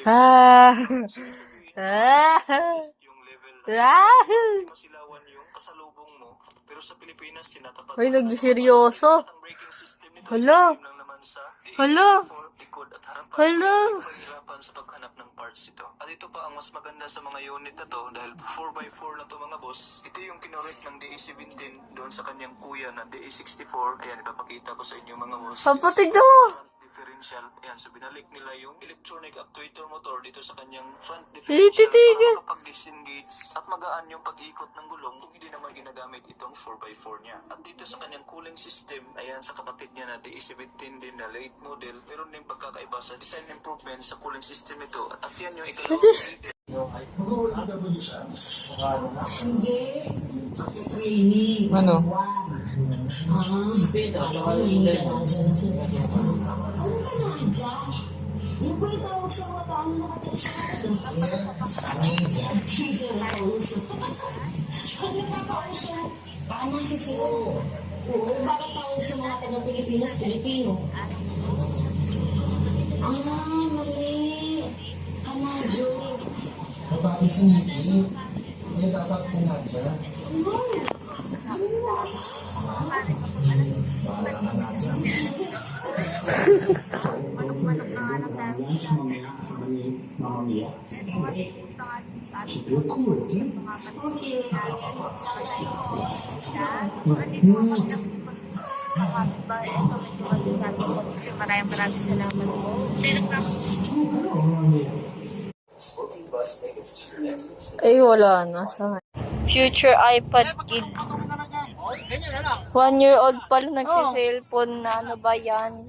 Ah. Masilawan yung kasalubong mo, pero sa Pilipinas sinatapat. Ay, nagseryoso. Hala. Hala. Hala. Pahirapan sa paghanap ng parts ito. At ito pa ang mas maganda sa mga unit na to dahil 4x4 na to mga boss. Ito yung kinorek ng DA17 doon sa kanyang kuya na DA64. Ayan, ipapakita ko sa inyo mga boss. Papatig daw. Differential. Ayan, so binalik nila yung electronic actuator motor dito sa kanyang front differential para kapag disengage at magaan yung pag-ikot ng gulong kung hindi naman ginagamit itong 4x4 niya. At dito sa kanyang cooling system, ayan sa kapatid niya na DA17 din na late model, meron din pagkakaiba sa design improvement sa cooling system ito. At yan yung ikalawang Hindi. Training. Ano? Ano ka na dyan? Yung ba yung tawag sa mga taong nakatira sa kanila? Sisir na kausap. Pag nagkakausap, baka nasisir. Oo, bakit tawag sa mga taga-Pilipinas, Pilipino? Mali. Kanadyo. Babae sa ngiti. Kaya dapat kanadya. Bahala ka nadya. Manok na anak namin sa Mama Mia. punta nga din sa ating Okay. Andito ako sa kapitbahay. Ito, medyo magiging ko. Maraming salamat po. Meron ka Ay, wala na. Sa future iPad kid. 1-year-old pala nagsiselfone na. Ano ba yan?